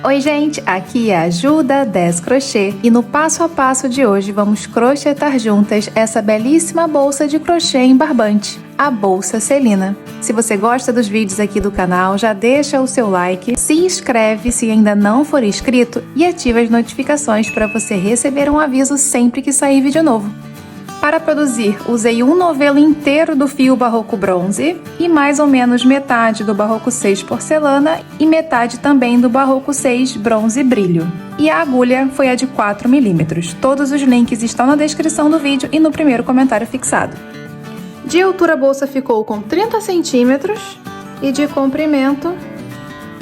Oi gente, aqui é a Ju da 10 Crochê e no passo a passo de hoje vamos crochetar juntas essa belíssima bolsa de crochê em barbante, a Bolsa Celina. Se você gosta dos vídeos aqui do canal, já deixa o seu like, se inscreve se ainda não for inscrito e ativa as notificações para você receber um aviso sempre que sair vídeo novo. Para produzir, usei um novelo inteiro do fio Barroco Bronze e mais ou menos metade do Barroco 6 Porcelana e metade também do Barroco 6 Bronze Brilho. E a agulha foi a de 4 mm. Todos os links estão na descrição do vídeo e no primeiro comentário fixado. De altura a bolsa ficou com 30 centímetros e de comprimento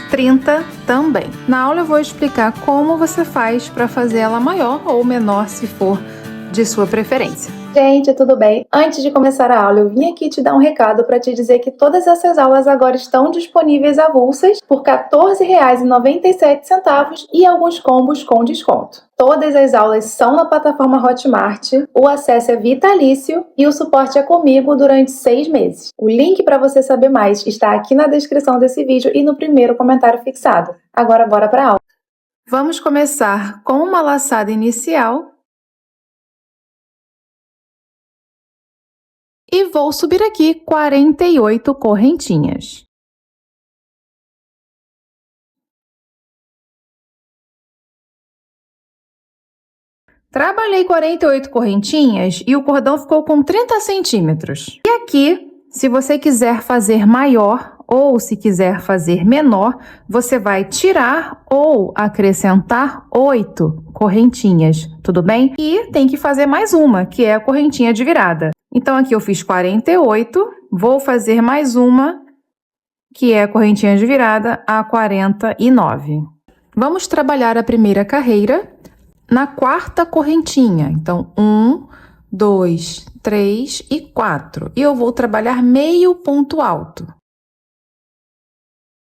30 também. Na aula eu vou explicar como você faz para fazer ela maior ou menor se for de sua preferência. Gente, tudo bem? Antes de começar a aula, eu vim aqui te dar um recado para te dizer que todas essas aulas agora estão disponíveis avulsas por R$ 14,97 e alguns combos com desconto. Todas as aulas são na plataforma Hotmart, o acesso é vitalício e o suporte é comigo durante 6 meses. O link para você saber mais está aqui na descrição desse vídeo e no primeiro comentário fixado. Agora bora para a aula. Vamos começar com uma laçada inicial. E vou subir aqui 48 correntinhas. Trabalhei 48 correntinhas e o cordão ficou com 30 centímetros. E aqui, se você quiser fazer maior ou se quiser fazer menor, você vai tirar ou acrescentar 8 correntinhas, tudo bem? E tem que fazer mais uma, que é a correntinha de virada. Então, aqui eu fiz 48, vou fazer mais uma, que é a correntinha de virada, a 49. Vamos trabalhar a primeira carreira na quarta correntinha. Então, 1, 2, 3 e 4. E eu vou trabalhar meio ponto alto.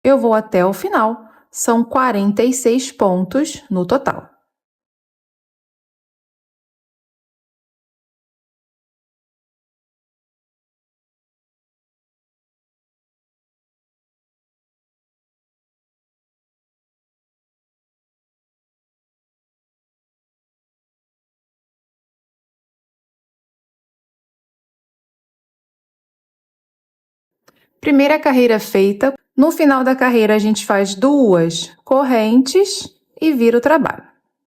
Eu vou até o final. São 46 pontos no total. Primeira carreira feita. No final da carreira, a gente faz 2 correntes e vira o trabalho.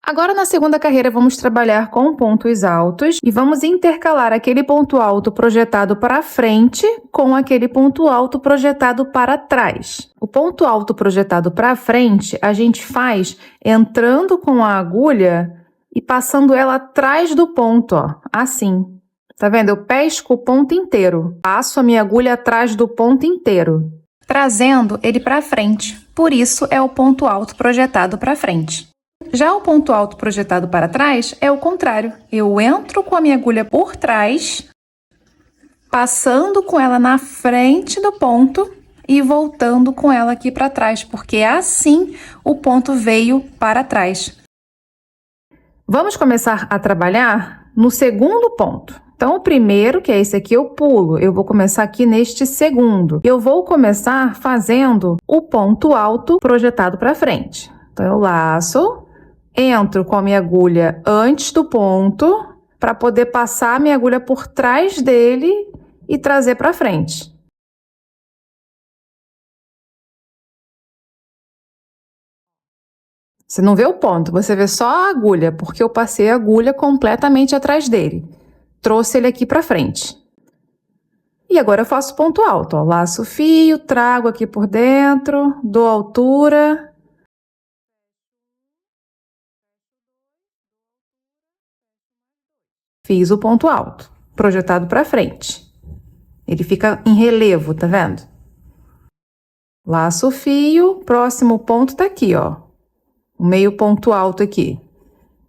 Agora, na segunda carreira, vamos trabalhar com pontos altos e vamos intercalar aquele ponto alto projetado para frente com aquele ponto alto projetado para trás. O ponto alto projetado para frente, a gente faz entrando com a agulha e passando ela atrás do ponto, ó, assim. Tá vendo? Eu pesco o ponto inteiro, passo a minha agulha atrás do ponto inteiro, trazendo ele para frente. Por isso é o ponto alto projetado para frente. Já o ponto alto projetado para trás é o contrário. Eu entro com a minha agulha por trás, passando com ela na frente do ponto e voltando com ela aqui para trás, porque assim o ponto veio para trás. Vamos começar a trabalhar no segundo ponto. Então, o primeiro, que é esse aqui, eu pulo. Eu vou começar aqui neste segundo. Eu vou começar fazendo o ponto alto projetado para frente. Então, eu laço, entro com a minha agulha antes do ponto, para poder passar a minha agulha por trás dele e trazer para frente. Você não vê o ponto, você vê só a agulha, porque eu passei a agulha completamente atrás dele. Trouxe ele aqui para frente. E agora eu faço ponto alto, ó. Laço o fio, trago aqui por dentro, dou altura. Fiz o ponto alto, projetado para frente. Ele fica em relevo, tá vendo? Laço o fio, próximo ponto tá aqui, ó. O meio ponto alto aqui.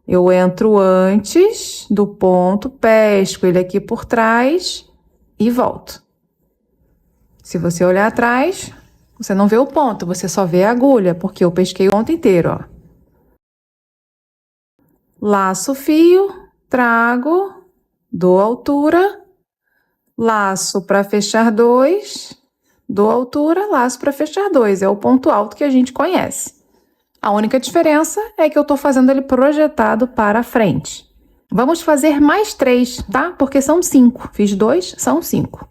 Eu entro antes do ponto, pesco ele aqui por trás e volto. Se você olhar atrás, você não vê o ponto, você só vê a agulha, porque eu pesquei o ponto inteiro, ó. Laço o fio, trago, dou altura, laço para fechar 2, dou altura, laço para fechar 2. É o ponto alto que a gente conhece. A única diferença é que eu estou fazendo ele projetado para frente. Vamos fazer mais 3, tá? Porque são 5. Fiz 2, são 5.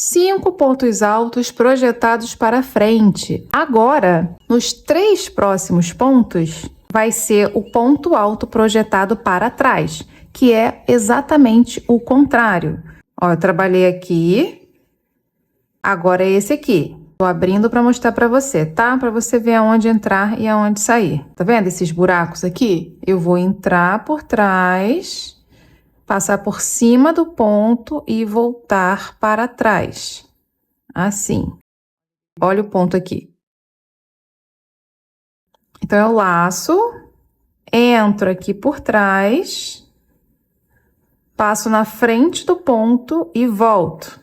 Cinco pontos altos projetados para frente. Agora, nos 3 próximos pontos, vai ser o ponto alto projetado para trás, que é exatamente o contrário. Ó, eu trabalhei aqui, agora é esse aqui. Tô abrindo para mostrar para você, tá? Para você ver aonde entrar e aonde sair. Tá vendo esses buracos aqui? Eu vou entrar por trás, passar por cima do ponto e voltar para trás. Assim. Olha o ponto aqui. Então, eu laço, entro aqui por trás, passo na frente do ponto e volto.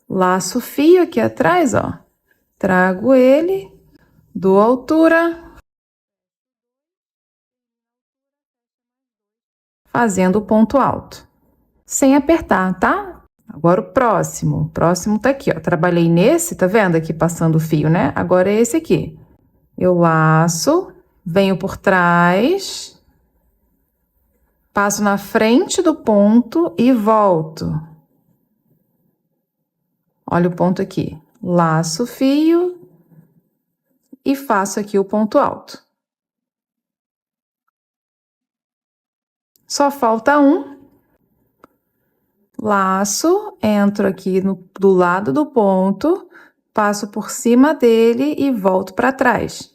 Laço o fio aqui atrás, ó. Trago ele, dou altura, fazendo o ponto alto. Sem apertar, tá? Agora o próximo. O próximo tá aqui, ó. Trabalhei nesse, tá vendo aqui passando o fio, né? Agora é esse aqui. Eu laço, venho por trás, passo na frente do ponto e volto. Olha o ponto aqui. Laço o fio e faço aqui o ponto alto. Só falta um. Laço, entro aqui do lado do ponto, passo por cima dele e volto para trás.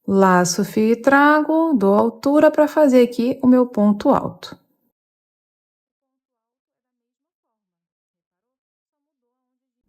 Laço o fio e trago, dou altura para fazer aqui o meu ponto alto.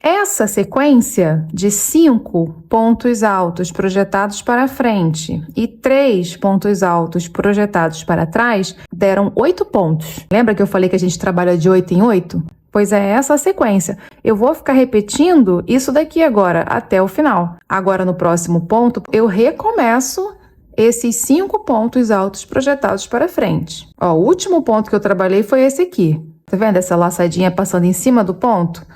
Essa sequência de 5 pontos altos projetados para frente e 3 pontos altos projetados para trás deram 8 pontos. Lembra que eu falei que a gente trabalha de 8 em 8? Pois é essa a sequência. Eu vou ficar repetindo isso daqui agora até o final. Agora, no próximo ponto, eu recomeço esses 5 pontos altos projetados para frente. Ó, o último ponto que eu trabalhei foi esse aqui. Tá vendo essa laçadinha passando em cima do ponto?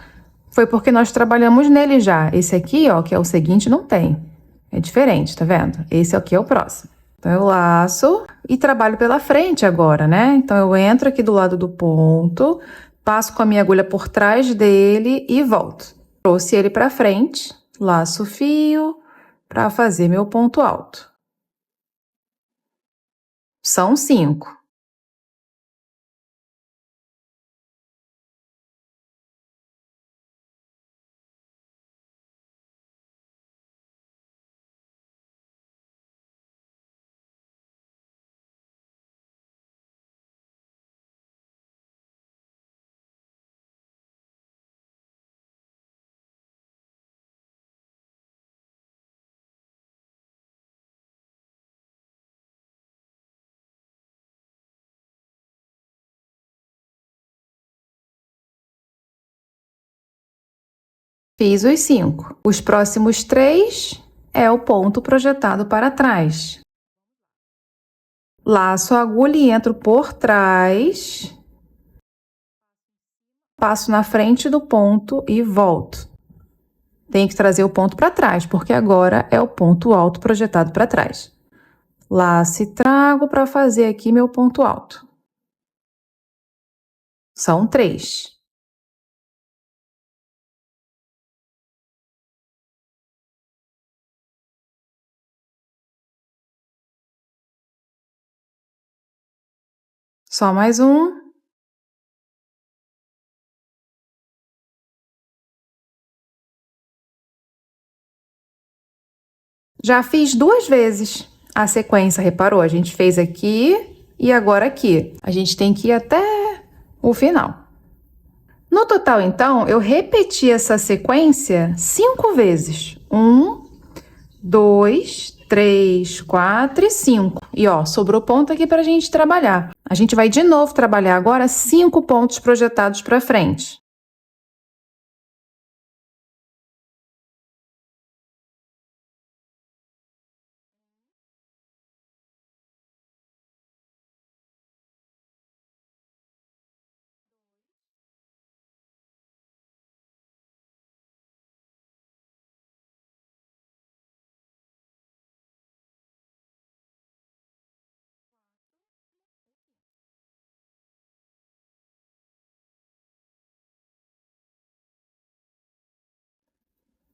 Foi porque nós trabalhamos nele já. Esse aqui, ó, que é o seguinte, não tem. É diferente, tá vendo? Esse aqui é o próximo. Então, eu laço e trabalho pela frente agora, né? Então, eu entro aqui do lado do ponto, passo com a minha agulha por trás dele e volto. Trouxe ele pra frente, laço o fio para fazer meu ponto alto. São 5. Fiz os 5. Os próximos 3 é o ponto projetado para trás. Laço a agulha e entro por trás, passo na frente do ponto e volto. Tem que trazer o ponto para trás, porque agora é o ponto alto projetado para trás. Laço e trago para fazer aqui meu ponto alto. São 3. Só mais um. Já fiz 2 vezes a sequência, reparou? A gente fez aqui e agora aqui. A gente tem que ir até o final. No total, então, eu repeti essa sequência 5 vezes. 1, 2, 3, 4 e 5. E ó, sobrou ponto aqui para a gente trabalhar. A gente vai de novo trabalhar agora 5 pontos projetados para frente.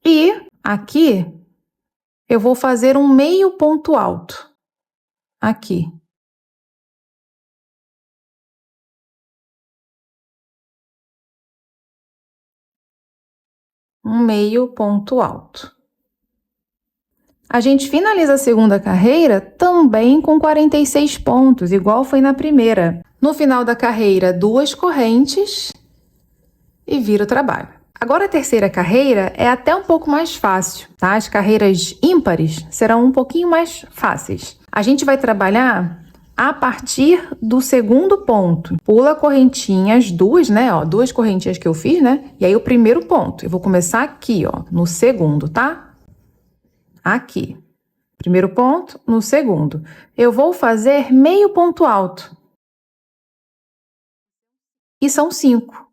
E aqui eu vou fazer um meio ponto alto. Aqui. Um meio ponto alto. A gente finaliza a segunda carreira também com 46 pontos, igual foi na primeira. No final da carreira, 2 correntes e vira o trabalho. Agora a terceira carreira é até um pouco mais fácil, tá? As carreiras ímpares serão um pouquinho mais fáceis. A gente vai trabalhar a partir do segundo ponto. Pula correntinhas, 2, né? Ó, 2 correntinhas que eu fiz, né? E aí o primeiro ponto. Eu vou começar aqui, ó, no segundo, tá? Aqui. Primeiro ponto, no segundo. Eu vou fazer meio ponto alto. E são 5.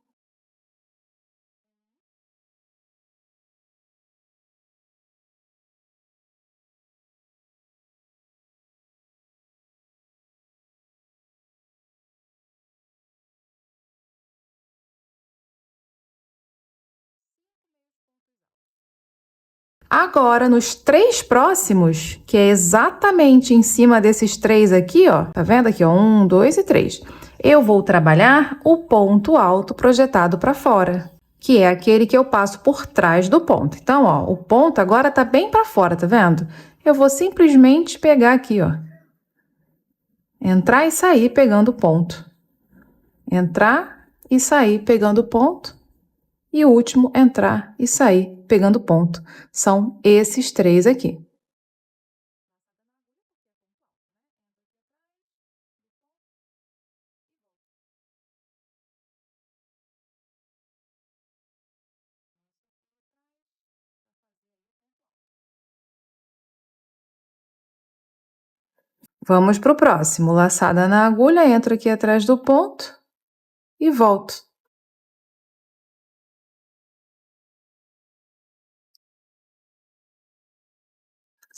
Agora, nos 3 próximos, que é exatamente em cima desses 3 aqui, ó, tá vendo aqui, ó, 1, 2 e 3, eu vou trabalhar o ponto alto projetado para fora, que é aquele que eu passo por trás do ponto. Então, ó, o ponto agora tá bem para fora, tá vendo? Eu vou simplesmente pegar aqui, ó, entrar e sair pegando o ponto. Entrar e sair pegando o ponto. E o último, entrar e sair pegando ponto. São esses 3 aqui. Vamos para o próximo. Laçada na agulha, entro aqui atrás do ponto e volto.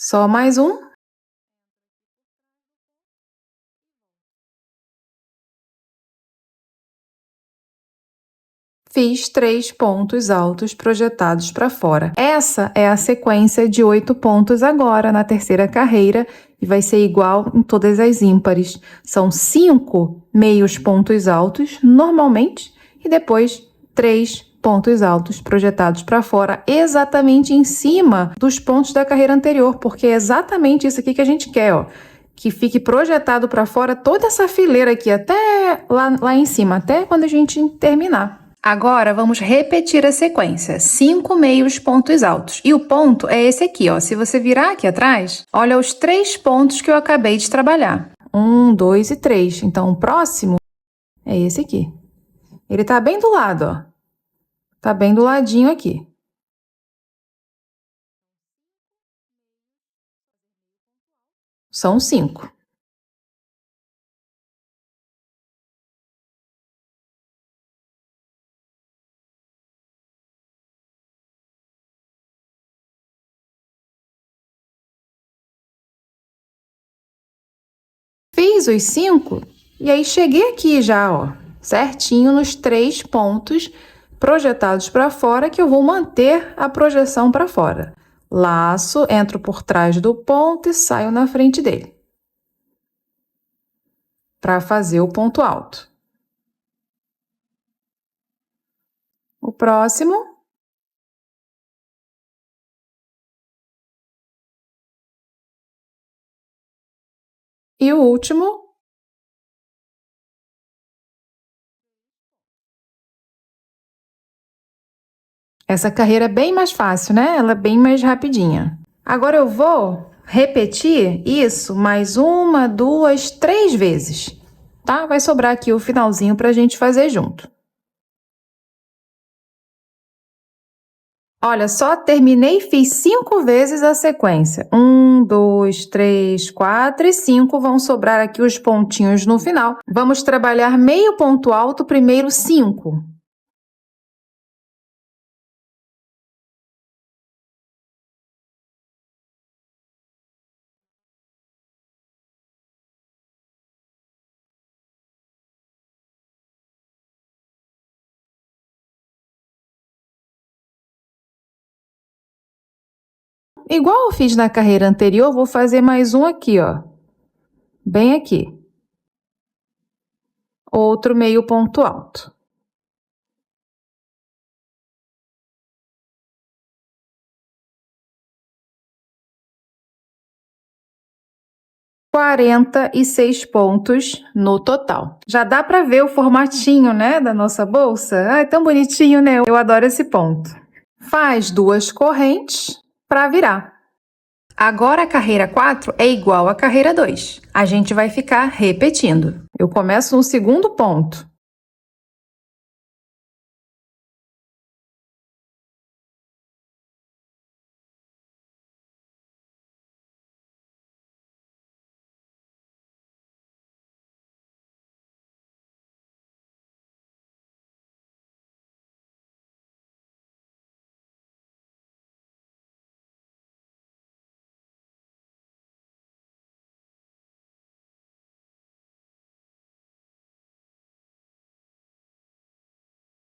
Só mais um. Fiz 3 pontos altos projetados para fora. Essa é a sequência de 8 pontos agora na terceira carreira e vai ser igual em todas as ímpares. São 5 meios pontos altos normalmente e depois 3 pontos altos projetados para fora, exatamente em cima dos pontos da carreira anterior, porque é exatamente isso aqui que a gente quer, ó. Que fique projetado para fora toda essa fileira aqui, até lá em cima, até quando a gente terminar. Agora, vamos repetir a sequência. 5 meios pontos altos. E o ponto é esse aqui, ó. Se você virar aqui atrás, olha os 3 pontos que eu acabei de trabalhar. 1, 2 e 3. Então, o próximo é esse aqui. Ele tá bem do lado, ó. Tá bem do ladinho aqui. São 5. Fiz os 5 e aí cheguei aqui já, ó, certinho nos 3 pontos projetados para fora que eu vou manter a projeção para fora. Laço, entro por trás do ponto e saio na frente dele para fazer o ponto alto. O próximo E o último. Essa carreira é bem mais fácil, né? Ela é bem mais rapidinha. Agora eu vou repetir isso mais 1, 2, 3 vezes, tá? Vai sobrar aqui o finalzinho para a gente fazer junto. Olha só, terminei e fiz 5 vezes a sequência. 1, 2, 3, 4 e 5. Vão sobrar aqui os pontinhos no final. Vamos trabalhar meio ponto alto, primeiro 5. Igual eu fiz na carreira anterior, vou fazer mais um aqui, ó. Bem aqui. Outro meio ponto alto. R$ 46 pontos no total. Já dá para ver o formatinho, né, da nossa bolsa? Ah, é tão bonitinho, né? Eu adoro esse ponto. Faz 2 correntes para virar. Agora a carreira 4 é igual à carreira 2. A gente vai ficar repetindo. Eu começo no segundo ponto.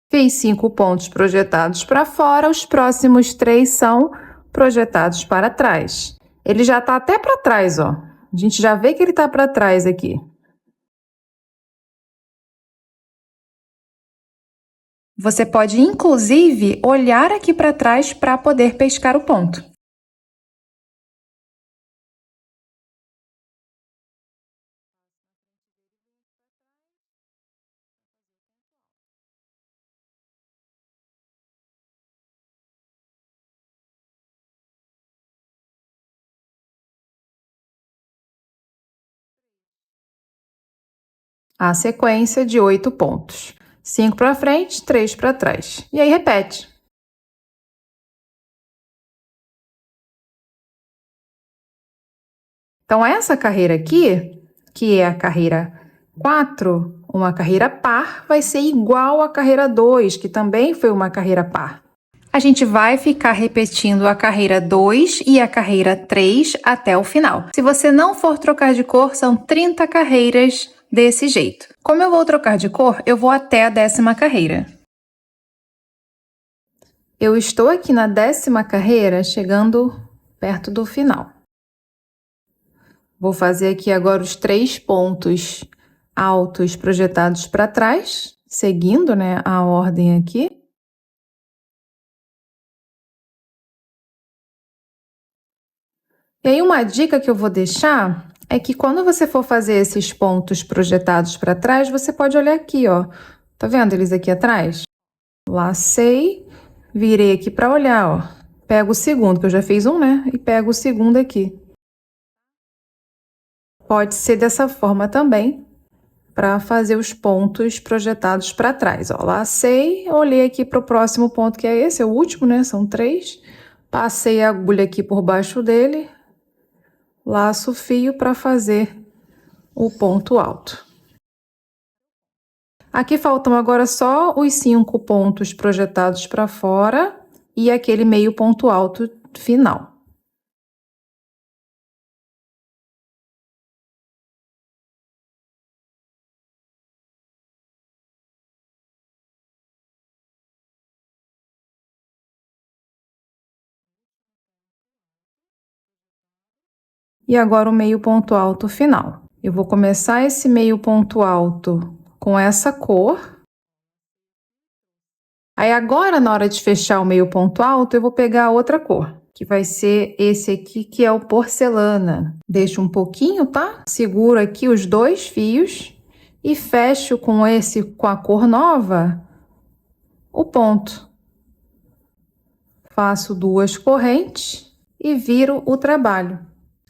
Fiz 5 pontos projetados para fora, os próximos 3 são projetados para trás. Ele já está até para trás, ó. A gente já vê que ele está para trás aqui. Você pode, inclusive, olhar aqui para trás para poder pescar o ponto. A sequência de 8 pontos. 5 para frente, 3 para trás. E aí repete. Então, essa carreira aqui, que é a carreira 4, uma carreira par, vai ser igual à carreira 2, que também foi uma carreira par. A gente vai ficar repetindo a carreira 2 e a carreira 3 até o final. Se você não for trocar de cor, são 30 carreiras desse jeito. Como eu vou trocar de cor, eu vou até a 10ª carreira. Eu estou aqui na 10ª carreira, chegando perto do final. Vou fazer aqui agora os 3 pontos altos projetados para trás, seguindo, né, a ordem aqui. E aí uma dica que eu vou deixar é que quando você for fazer esses pontos projetados para trás, você pode olhar aqui, ó. Tá vendo eles aqui atrás? Lacei, virei aqui para olhar, ó. Pego o segundo, que eu já fiz um, né? E pego o segundo aqui. Pode ser dessa forma também, para fazer os pontos projetados para trás, ó. Lacei, olhei aqui para o próximo ponto, que é esse, é o último, né? São 3. Passei a agulha aqui por baixo dele, laço o fio para fazer o ponto alto. Aqui faltam agora só os 5 pontos projetados para fora e aquele meio ponto alto final. E agora o meio ponto alto final. Eu vou começar esse meio ponto alto com essa cor. Aí agora, na hora de fechar o meio ponto alto, eu vou pegar outra cor. que vai ser esse aqui, que é o porcelana. Deixo um pouquinho, tá? Seguro aqui os 2 fios e fecho com a cor nova, o ponto. Faço 2 correntes e viro o trabalho.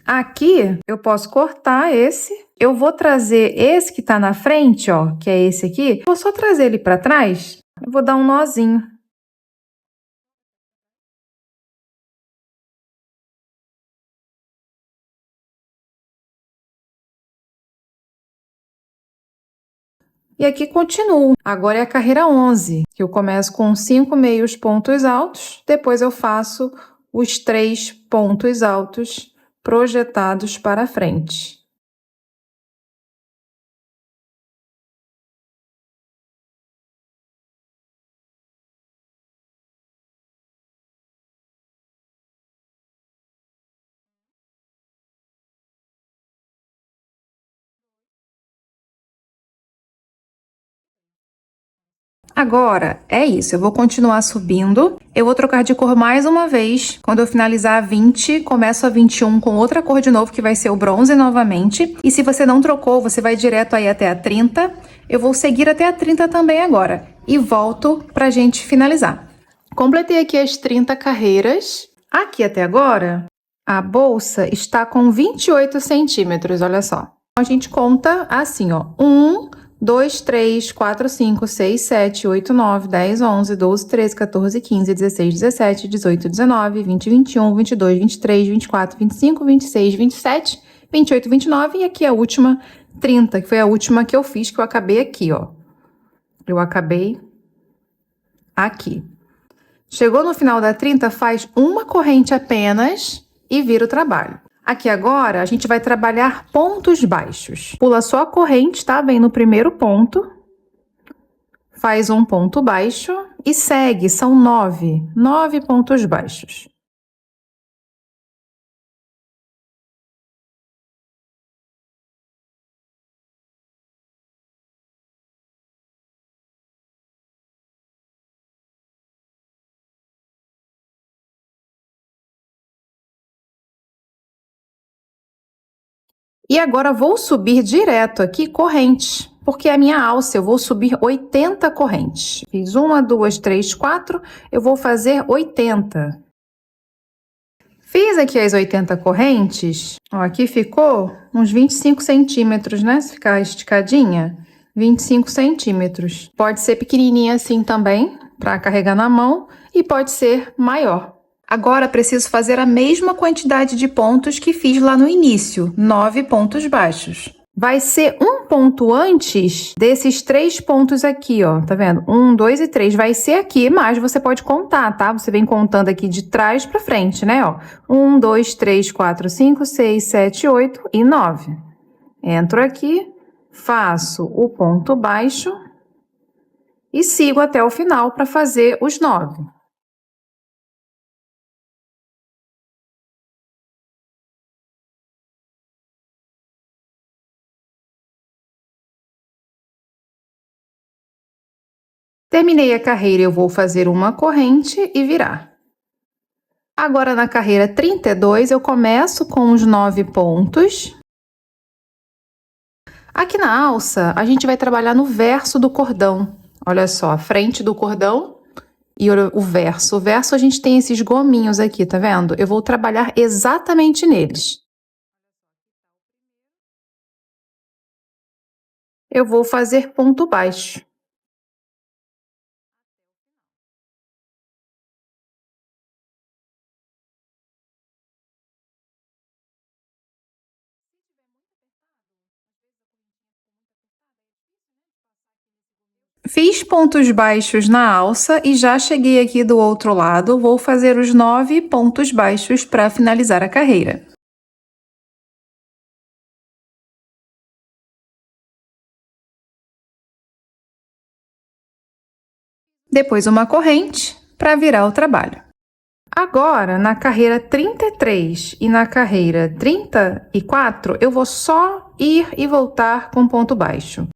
Aqui eu posso cortar esse. Eu vou trazer esse que tá na frente, ó, que é esse aqui. Vou só trazer ele para trás. Eu vou dar um nozinho. E aqui continuo. Agora é a carreira 11, que eu começo com 5 meios pontos altos, depois eu faço os 3 pontos altos projetados para frente. Agora, é isso, eu vou continuar subindo, eu vou trocar de cor mais uma vez, quando eu finalizar a 20, começo a 21 com outra cor de novo, que vai ser o bronze novamente, e se você não trocou, você vai direto aí até a 30, eu vou seguir até a 30 também agora, e volto pra gente finalizar. Completei aqui as 30 carreiras, aqui até agora, a bolsa está com 28 centímetros, olha só. A gente conta assim, ó, 1, 2, 3, 4, 5, 6, 7, 8, 9, 10, 11, 12, 13, 14, 15, 16, 17, 18, 19, 20, 21, 22, 23, 24, 25, 26, 27, 28, 29 e aqui a última 30, que foi a última que eu fiz, que eu acabei aqui, ó. Eu acabei aqui. Chegou no final da 30, faz uma corrente apenas e vira o trabalho. Aqui agora, a gente vai trabalhar pontos baixos. Pula só a corrente, tá? Vem no primeiro ponto, faz um ponto baixo e segue, são 9 pontos baixos. E agora vou subir direto aqui correntes, porque é a minha alça, eu vou subir 80 correntes. Fiz 1, 2, 3, 4, eu vou fazer 80. Fiz aqui as 80 correntes, ó, aqui ficou uns 25 centímetros, né? Se ficar esticadinha, 25 centímetros. Pode ser pequenininha assim também, para carregar na mão, e pode ser maior. Agora, preciso fazer a mesma quantidade de pontos que fiz lá no início, 9 pontos baixos. Vai ser um ponto antes desses 3 pontos aqui, ó, tá vendo? 1, 2 e 3 vai ser aqui, mas você pode contar, tá? Você vem contando aqui de trás para frente, né, ó. 1, 2, 3, 4, 5, 6, 7, 8 e 9. Entro aqui, faço o ponto baixo e sigo até o final para fazer os 9. Terminei a carreira, eu vou fazer uma corrente e virar. Agora, na carreira 32, eu começo com os 9 pontos. Aqui na alça, a gente vai trabalhar no verso do cordão. Olha só, a frente do cordão e o verso. O verso a gente tem esses gominhos aqui, tá vendo? Eu vou trabalhar exatamente neles. Eu vou fazer ponto baixo. Fiz pontos baixos na alça e já cheguei aqui do outro lado. Vou fazer os 9 pontos baixos para finalizar a carreira. Depois uma corrente para virar o trabalho. Agora, na carreira 33 e na carreira 34, eu vou só ir e voltar com ponto baixo.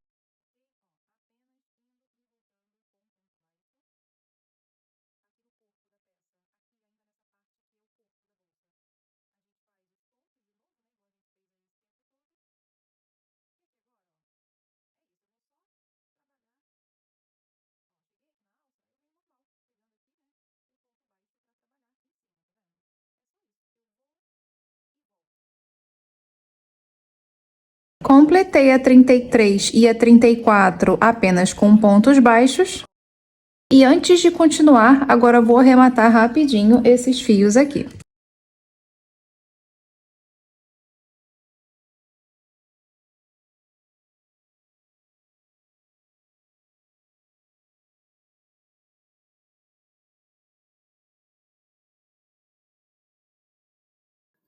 Completei a 33 e a 34 apenas com pontos baixos. E antes de continuar, agora vou arrematar rapidinho esses fios aqui.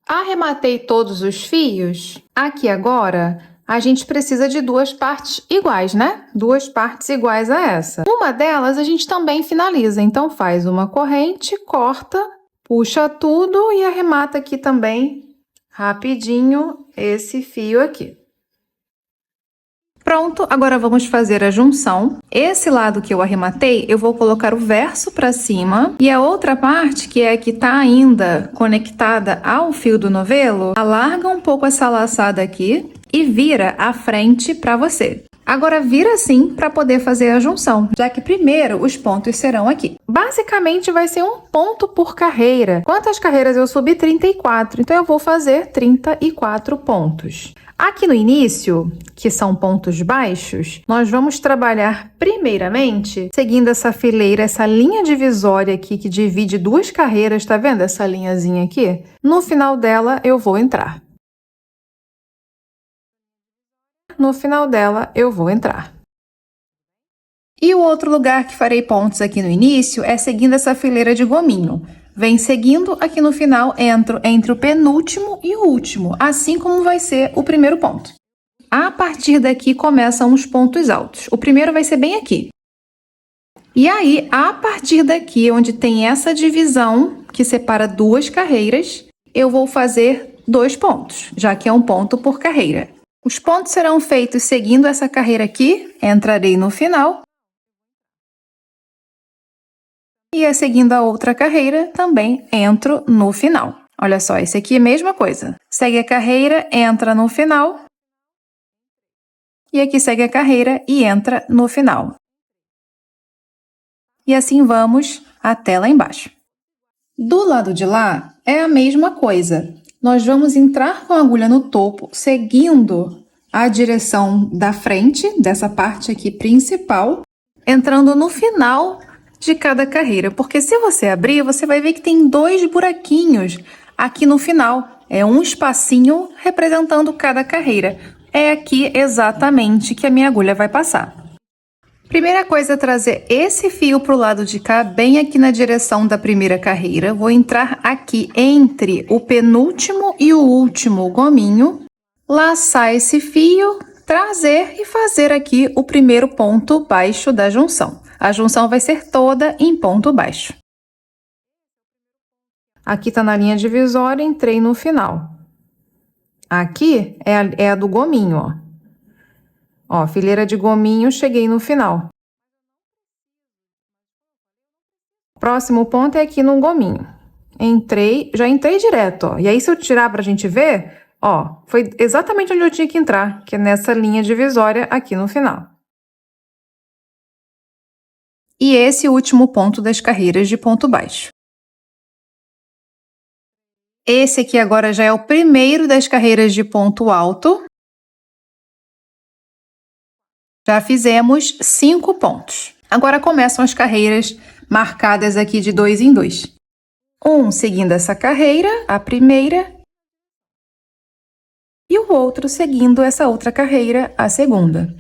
Arrematei todos os fios. Aqui agora, a gente precisa de duas partes iguais, né? Duas partes iguais a essa. Uma delas a gente também finaliza, então faz uma corrente, corta, puxa tudo e arremata aqui também rapidinho esse fio aqui. Pronto, agora vamos fazer a junção. Esse lado que eu arrematei, eu vou colocar o verso para cima e a outra parte, que é a que está ainda conectada ao fio do novelo, alarga um pouco essa laçada aqui e vira a frente para você. Agora vira assim para poder fazer a junção, já que primeiro os pontos serão aqui. Basicamente vai ser um ponto por carreira. Quantas carreiras eu subi? 34, então eu vou fazer 34 pontos. Aqui no início, que são pontos baixos, nós vamos trabalhar primeiramente seguindo essa fileira, essa linha divisória aqui que divide duas carreiras, tá vendo essa linhazinha aqui? No final dela eu vou entrar. No final dela eu vou entrar. E o outro lugar que farei pontos aqui no início é seguindo essa fileira de gominho. Vem seguindo, aqui no final entro entre o penúltimo e o último, assim como vai ser o primeiro ponto. A partir daqui começam os pontos altos. O primeiro vai ser bem aqui. E aí, a partir daqui, onde tem essa divisão que separa duas carreiras, eu vou fazer 2 pontos, já que é um ponto por carreira. Os pontos serão feitos seguindo essa carreira aqui, entrarei no final. E seguindo a outra carreira, também entro no final. Olha só, esse aqui é a mesma coisa. Segue a carreira, entra no final. E aqui segue a carreira e entra no final. E assim vamos até lá embaixo. Do lado de lá é a mesma coisa. Nós vamos entrar com a agulha no topo, seguindo a direção da frente, dessa parte aqui principal, entrando no final de cada carreira. Porque se você abrir, você vai ver que tem 2 buraquinhos aqui no final. É um espacinho representando cada carreira. É aqui exatamente que a minha agulha vai passar. Primeira coisa é trazer esse fio para o lado de cá, bem aqui na direção da primeira carreira. Vou entrar aqui entre o penúltimo e o último gominho, laçar esse fio, trazer e fazer aqui o primeiro ponto baixo da junção. A junção vai ser toda em ponto baixo. Aqui tá na linha divisória, entrei no final. Aqui é a do gominho, ó. Ó, fileira de gominho, cheguei no final. Próximo ponto é aqui no gominho. Entrei, já entrei direto, ó. E aí, se eu tirar pra gente ver, ó, foi exatamente onde eu tinha que entrar, que é nessa linha divisória aqui no final. E esse último ponto das carreiras de ponto baixo. Esse aqui agora já é o primeiro das carreiras de ponto alto. Já fizemos 5 pontos. Agora começam as carreiras marcadas aqui de 2 em 2. Um seguindo essa carreira, a primeira, e o outro seguindo essa outra carreira, a segunda.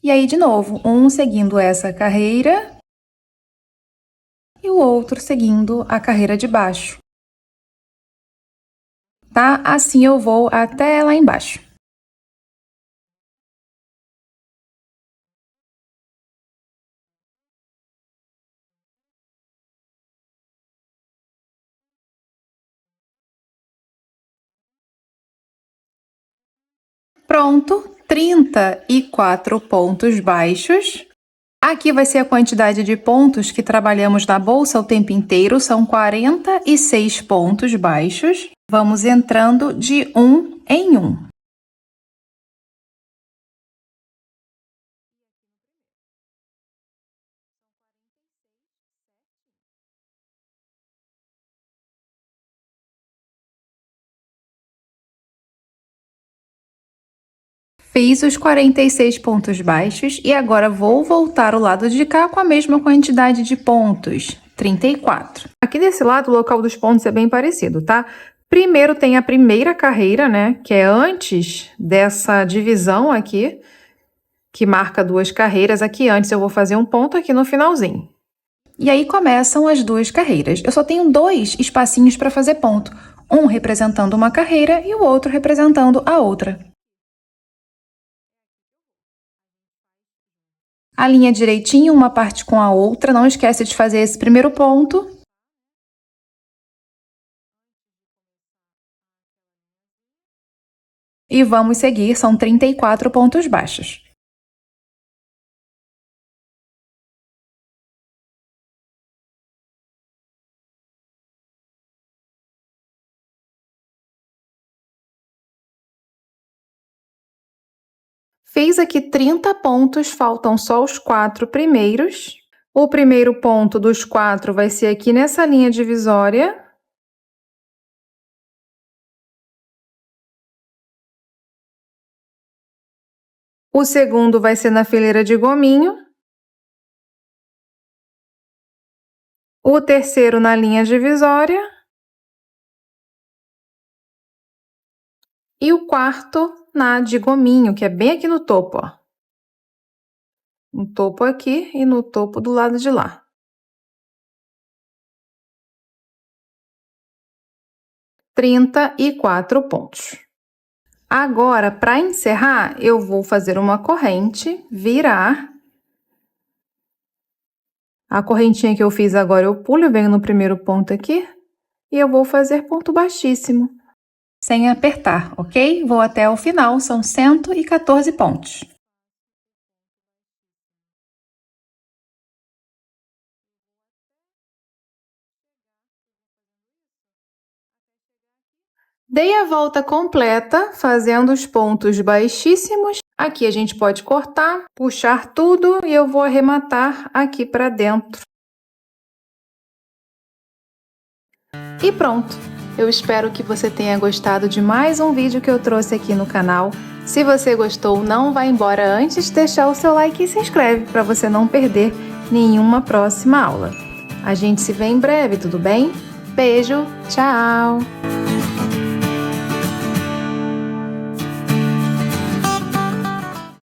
E aí, de novo, um seguindo essa carreira e o outro seguindo a carreira de baixo. Tá? Assim eu vou até lá embaixo. Pronto, 34 pontos baixos. Aqui vai ser a quantidade de pontos que trabalhamos na bolsa o tempo inteiro, são 46 pontos baixos. Vamos entrando de um em um. Fiz os 46 pontos baixos e agora vou voltar o lado de cá com a mesma quantidade de pontos, 34. Aqui desse lado, o local dos pontos é bem parecido, tá? Primeiro tem a primeira carreira, né? Que é antes dessa divisão aqui, que marca 2 carreiras. Aqui antes eu vou fazer um ponto aqui no finalzinho. E aí começam as 2 carreiras. Eu só tenho 2 espacinhos para fazer ponto. Um representando uma carreira e o outro representando a outra. Alinha direitinho uma parte com a outra, não esquece de fazer esse primeiro ponto. E vamos seguir, são 34 pontos baixos. Fiz aqui 30 pontos, faltam só os 4 primeiros. O primeiro ponto dos 4 vai ser aqui nessa linha divisória. O segundo vai ser na fileira de gominho. O terceiro na linha divisória. E o quarto na de gominho, que é bem aqui no topo, ó. No topo aqui e no topo do lado de lá. 34 pontos. Agora, para encerrar, eu vou fazer uma corrente, virar. A correntinha que eu fiz agora, eu pulo, eu venho no primeiro ponto aqui e eu vou fazer ponto baixíssimo, sem apertar, ok? Vou até o final, são 114 pontos. Dei a volta completa, fazendo os pontos baixíssimos. Aqui a gente pode cortar, puxar tudo e eu vou arrematar aqui para dentro. E pronto! Eu espero que você tenha gostado de mais um vídeo que eu trouxe aqui no canal. Se você gostou, não vá embora antes de deixar o seu like e se inscreve para você não perder nenhuma próxima aula. A gente se vê em breve, tudo bem? Beijo, tchau!